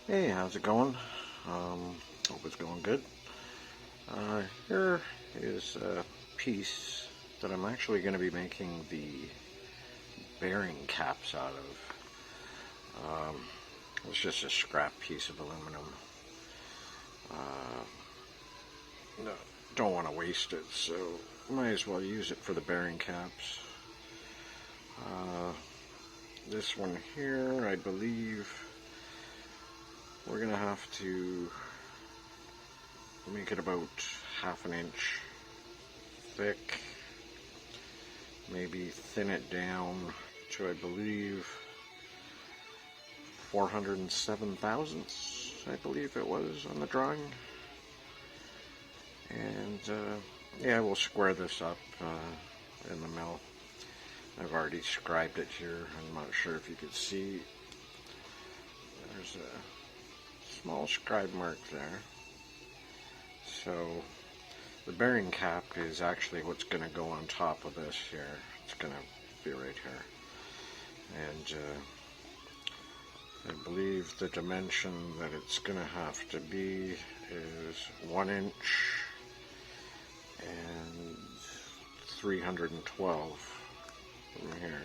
Hey, how's it going? Hope it's going good. Here is a piece that I'm actually going to be making the bearing caps out of. It's just a scrap piece of aluminum. No, don't want to waste it, so might as well use it for the bearing caps. This one here, I believe we're going to have to make it about half an inch thick, maybe thin it down to, I believe, 407 thousandths, I believe it was on the drawing. And yeah, we'll square this up in the mill. I've already scribed it here. I'm not sure if you could see. There's a small scribe mark there. So the bearing cap is actually what's going to go on top of this here. It's going to be right here. And I believe the dimension that it's going to have to be is 1 inch and 312 from here.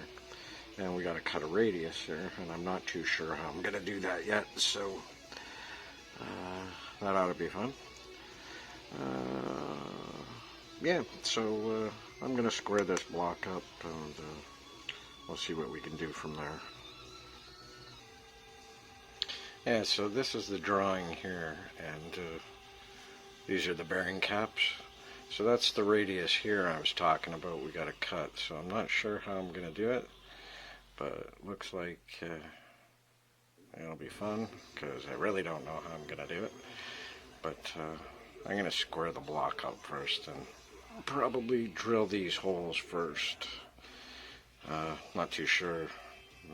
And we got to cut a radius here, and I'm not too sure how I'm going to do that yet, so that ought to be fun. Yeah, so I'm going to square this block up, and we'll see what we can do from there. Yeah, so this is the drawing here, and these are the bearing caps. So that's the radius here I was talking about we got to cut. So I'm not sure how I'm going to do it, but it looks like it'll be fun, because I really don't know how I'm going to do it. But I'm going to square the block up first and probably drill these holes first. Not too sure.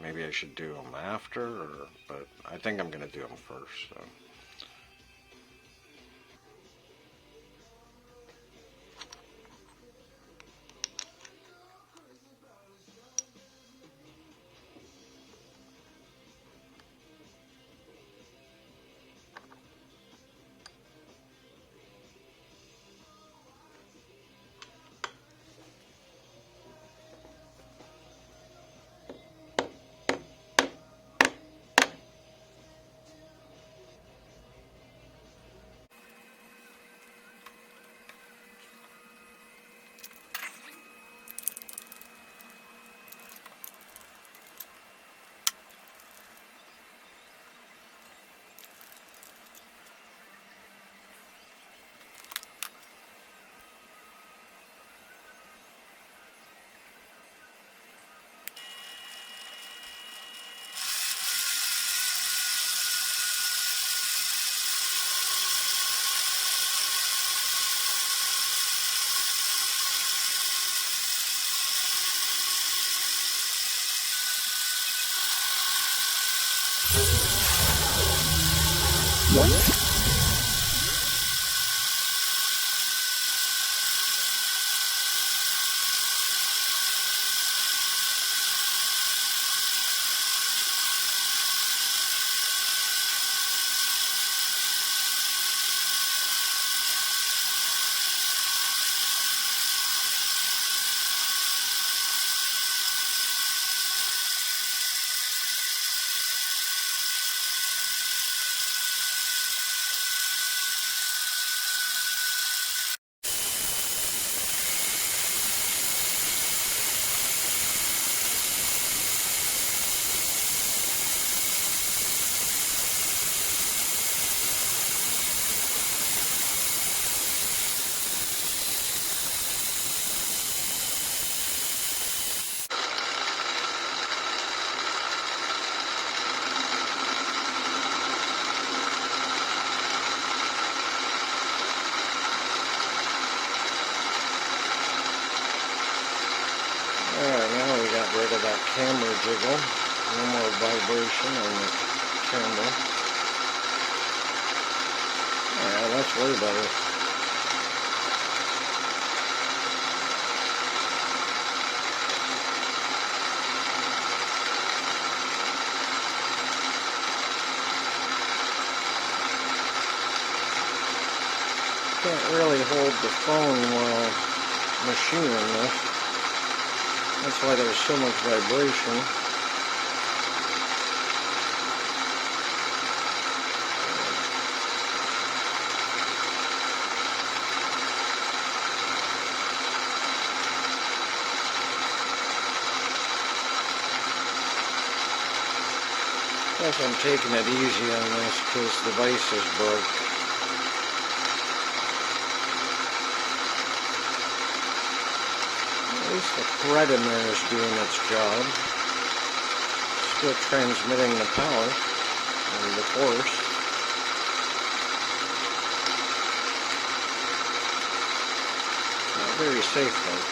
Maybe I should do them after, but I think I'm going to do them first. So. Alright, now we got rid of that camera jiggle. No more vibration on the camera. Yeah, that's way better. can't really hold the phone while machining this. That's why there's so much vibration. Guess I'm taking it easy on this because the vise is broke. At least the thread in there is doing its job. Still transmitting the power and the force. Not very safe though.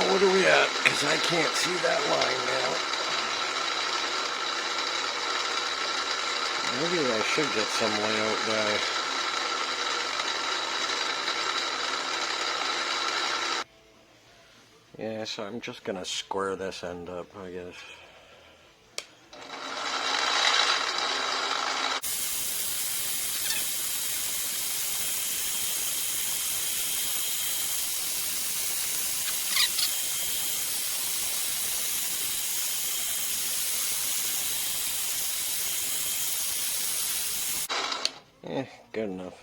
What are we at? Because I can't see that line now. Maybe I should get some layout guy. Yeah, so I'm just going to square this end up, I guess. Good enough.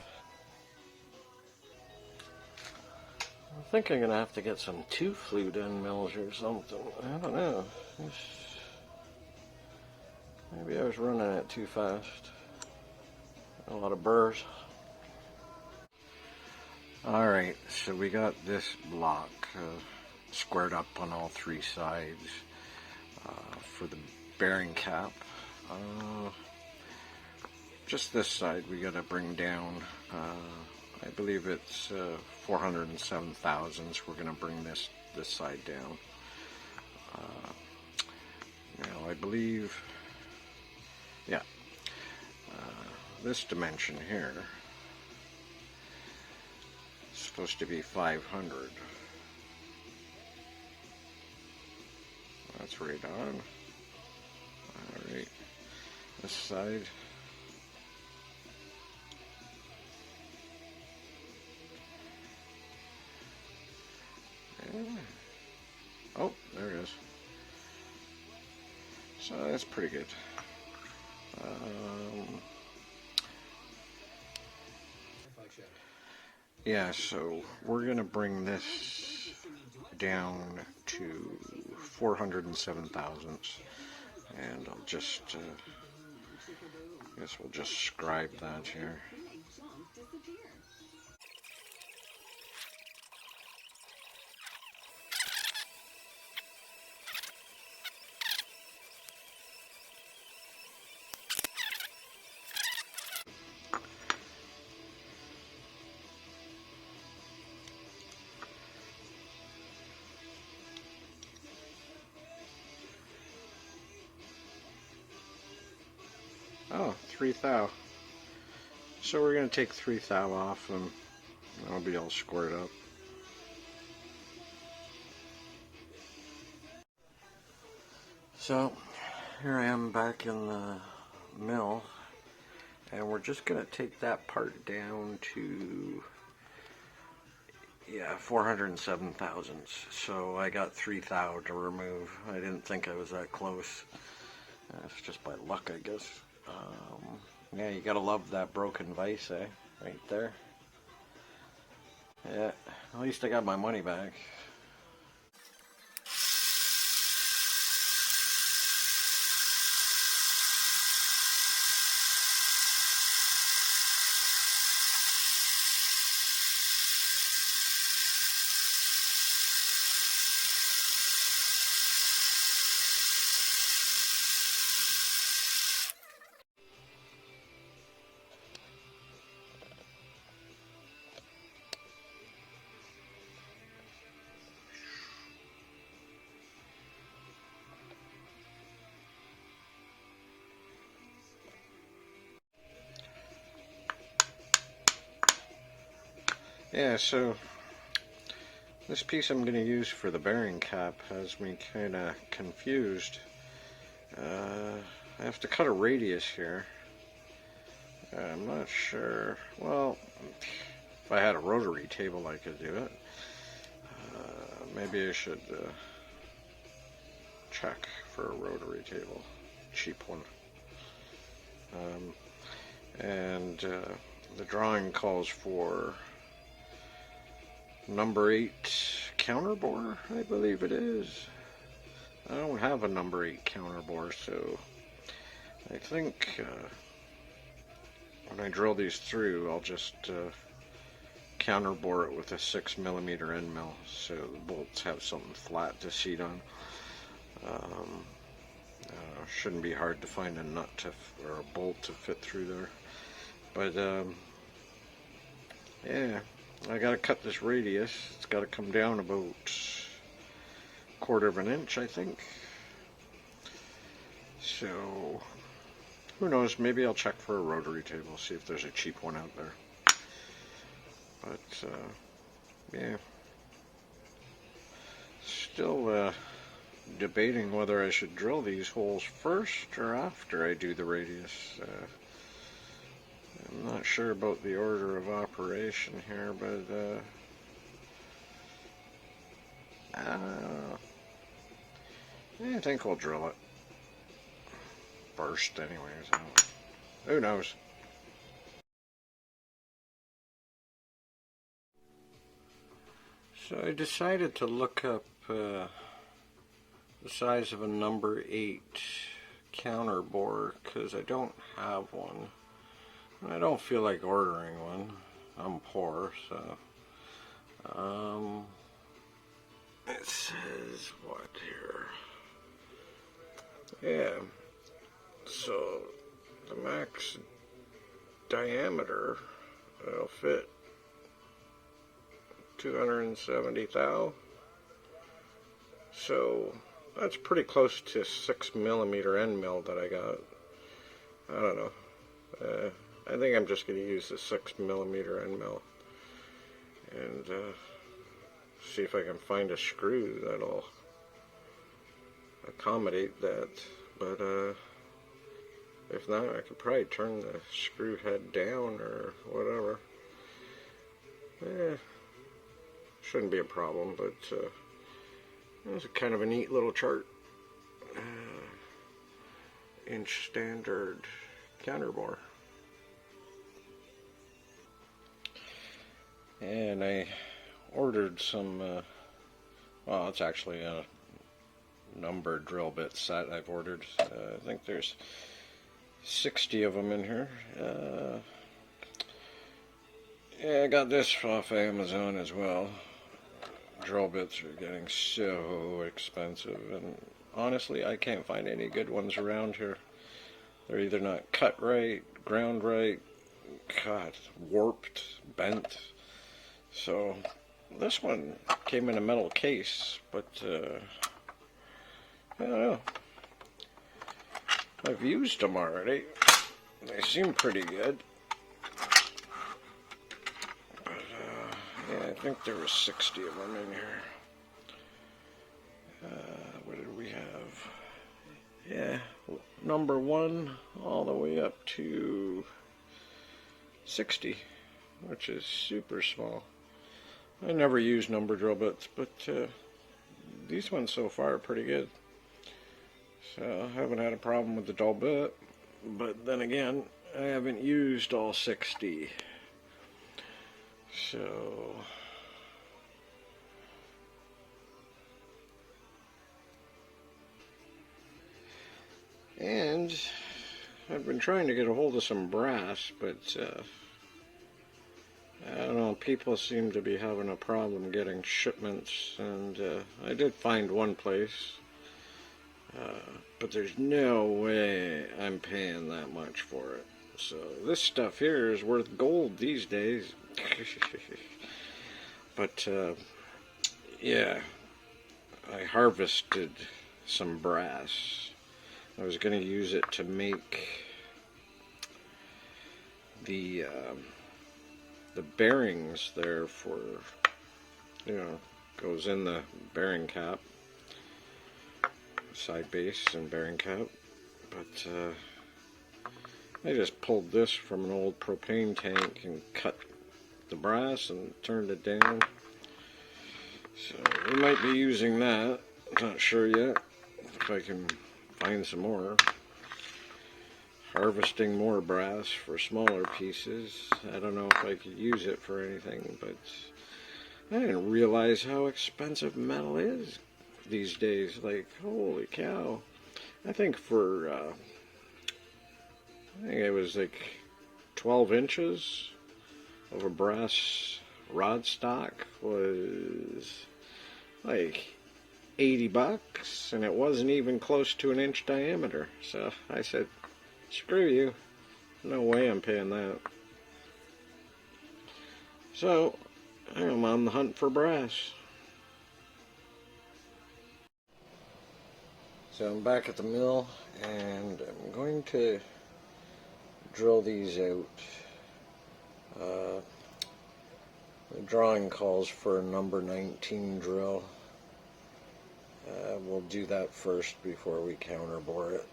I think I'm going to have to get some 2-flute end mills or something. I don't know. Maybe I was running it too fast. A lot of burrs. Alright, so we got this block squared up on all 3 sides for the bearing cap. Just this side we got to bring down, I believe it's 407 thousandths. We're going to bring this side down. Now I believe, yeah, this dimension here is supposed to be 500. That's right on. Alright, this side. Oh, there it is. So that's pretty good. Yeah, so we're going to bring this down to 407 thousandths. And I'll just, I guess we'll just scribe that here. Oh, 3 thou. So we're going to take 3 thou off and that'll be all squared up. So here I am back in the mill and we're just going to take that part down to, yeah, 407 thousandths. So I got 3 thou to remove. I didn't think I was that close. That's just by luck, I guess. Yeah, you gotta love that broken vise, eh? Right there. Yeah, at least I got my money back. Yeah, so this piece I'm going to use for the bearing cap has me kind of confused. I have to cut a radius here. I'm not sure. Well, if I had a rotary table, I could do it. Maybe I should check for a rotary table, cheap one. And the drawing calls for number 8 counterbore, I believe it is. I don't have a number 8 counterbore, so I think when I drill these through, I'll just counterbore it with a 6mm end mill, so the bolts have something flat to seat on. Shouldn't be hard to find a nut or a bolt to fit through there. But yeah, I gotta cut this radius. It's gotta come down about 1/4 inch, I think. So who knows? Maybe I'll check for a rotary table, see if there's a cheap one out there. But yeah, still debating whether I should drill these holes first or after I do the radius. I'm not sure about the order of operation here, but I think we'll drill it first anyways. Who knows? So I decided to look up the size of a number 8 counter bore because I don't have one. And I don't feel like ordering one. I'm poor, so it says what here? Yeah. So the max diameter will fit 270 thou. So that's pretty close to 6mm end mill that I got. I don't know. I think I'm just going to use the 6mm end mill and see if I can find a screw that'll accommodate that. But if not, I could probably turn the screw head down or whatever. Shouldn't be a problem, but it's kind of a neat little chart. Inch standard counterbore. And I ordered some, well, it's actually a number drill bit set I've ordered. I think there's 60 of them in here. Yeah, I got this off Amazon as well. Drill bits are getting so expensive, and honestly, I can't find any good ones around here. They're either not cut right, ground right, God, warped, bent. So this one came in a metal case, but I don't know. I've used them already. They seem pretty good. But yeah, I think there were 60 of them in here. What did we have? Yeah, number 1 all the way up to 60, which is super small. I never use number drill bits, but these ones so far are pretty good. So I haven't had a problem with the dull bit, but then again, I haven't used all 60. So and I've been trying to get a hold of some brass, but I don't know, people seem to be having a problem getting shipments, and I did find one place, but there's no way I'm paying that much for it. So this stuff here is worth gold these days. But yeah, I harvested some brass. I was going to use it to make the the bearings there for, goes in the bearing cap, side base and bearing cap. But I just pulled this from an old propane tank and cut the brass and turned it down. So we might be using that. Not sure yet if I can find some more. Harvesting more brass for smaller pieces. I don't know if I could use it for anything, but I didn't realize how expensive metal is these days. Like, holy cow. I think it was like 12 inches of a brass rod stock was like $80, and it wasn't even close to an inch diameter. So I said, screw you, no way I'm paying that. So I'm on the hunt for brass. So I'm back at the mill, and I'm going to drill these out. The drawing calls for a number 19 drill. We'll do that first before we counterbore it.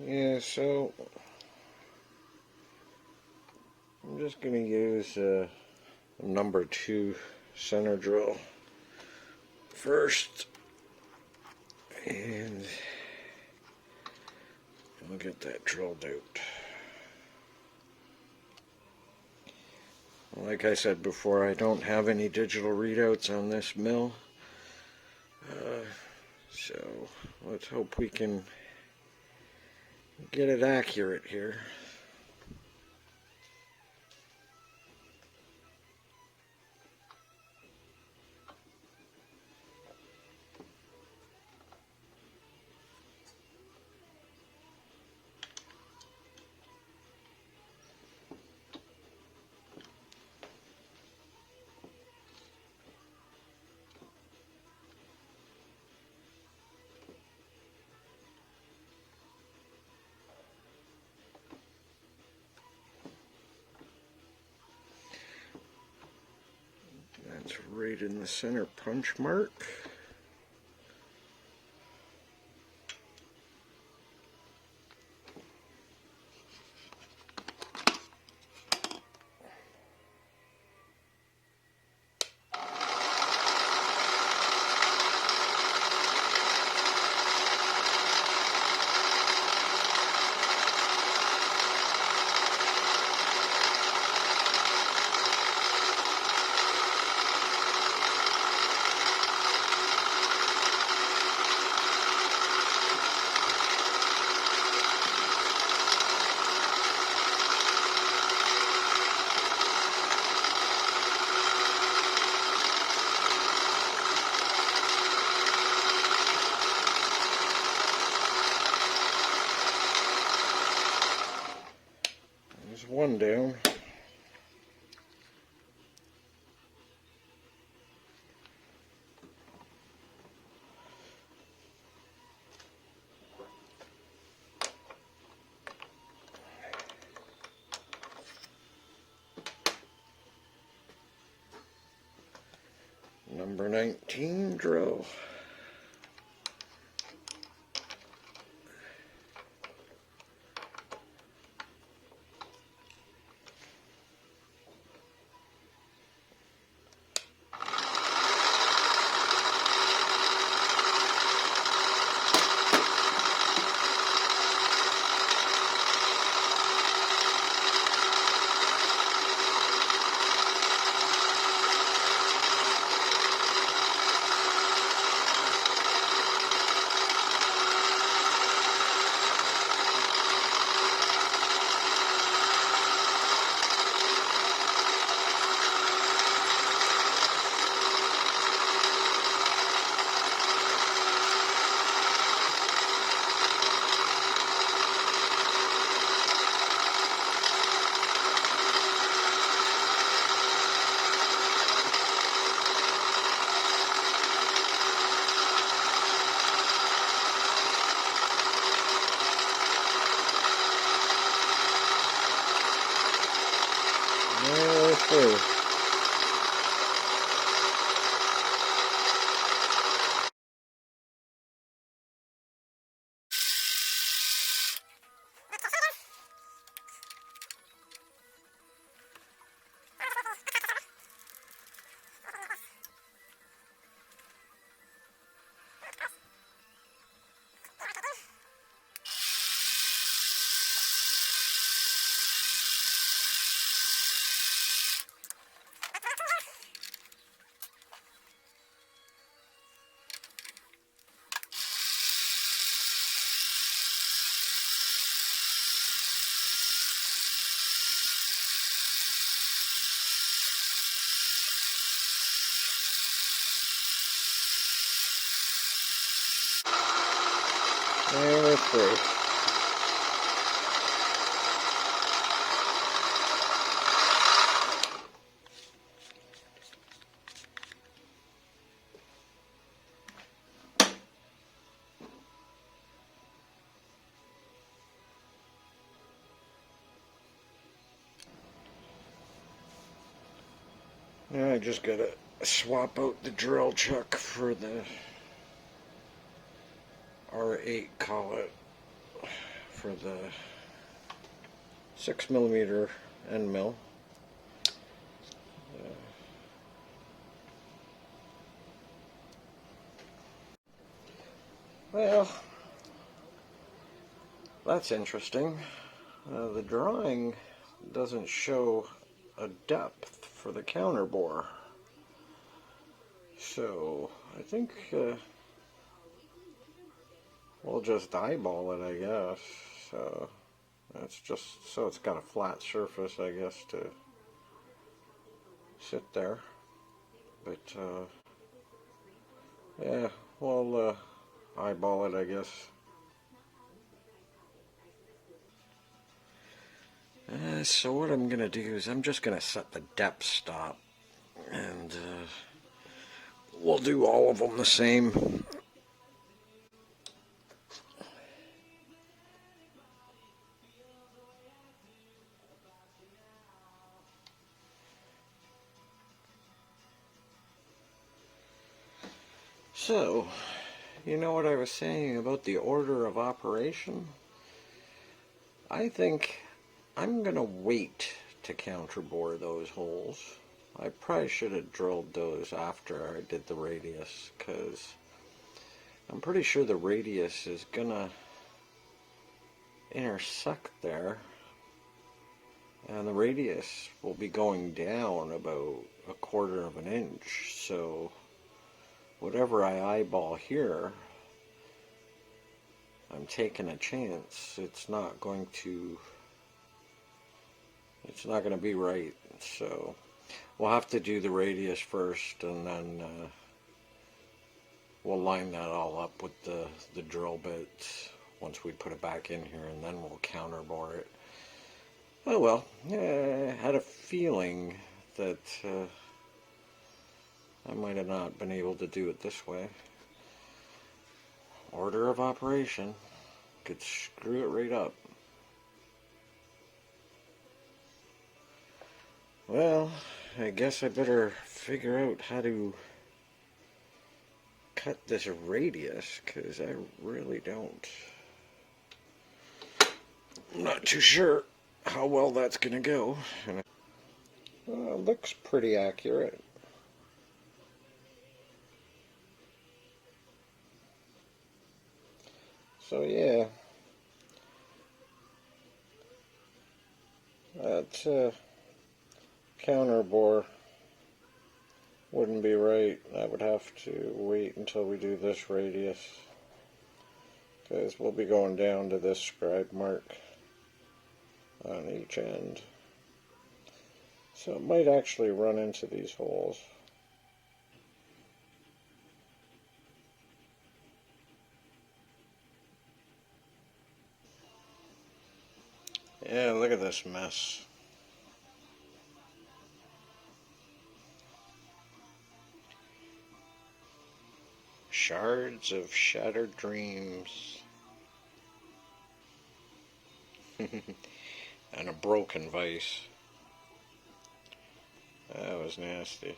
Yeah, so I'm just going to use a number 2 center drill first, and I'll get that drilled out. Like I said before, I don't have any digital readouts on this mill, so let's hope we can get it accurate here. That's right in the center punch mark. There's one down. Number 19 drill. Let's see. Let's see. Now I just gotta swap out the drill chuck for the R8 collet for the 6mm end mill. Well, that's interesting. The drawing doesn't show a depth for the counter bore. So, I think we'll just eyeball it, I guess. So, that's just so it's got a flat surface, I guess, to sit there. But, yeah, we'll eyeball it, I guess. So what I'm going to do is I'm just going to set the depth stop, and we'll do all of them the same. So, you know what I was saying about the order of operation? I think I'm going to wait to counterbore those holes. I probably should have drilled those after I did the radius, because I'm pretty sure the radius is going to intersect there, and the radius will be going down about 1/4 of an inch, so whatever I eyeball here, I'm taking a chance it's not going to be right. So we'll have to do the radius first, and then we'll line that all up with the drill bits once we put it back in here, and then we'll counterbore it. Oh well, I had a feeling that I might have not been able to do it this way. Order of operation could screw it right up. Well, I guess I better figure out how to cut this radius, because I really don't. I'm not too sure how well that's going to go. It looks pretty accurate. So yeah, that counter bore wouldn't be right. I would have to wait until we do this radius, because we'll be going down to this scribe mark on each end. So it might actually run into these holes. Yeah, look at this mess. Shards of shattered dreams. And a broken vise. That was nasty.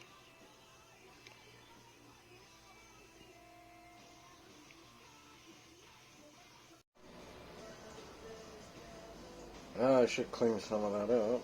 Oh, I should clean some of that up.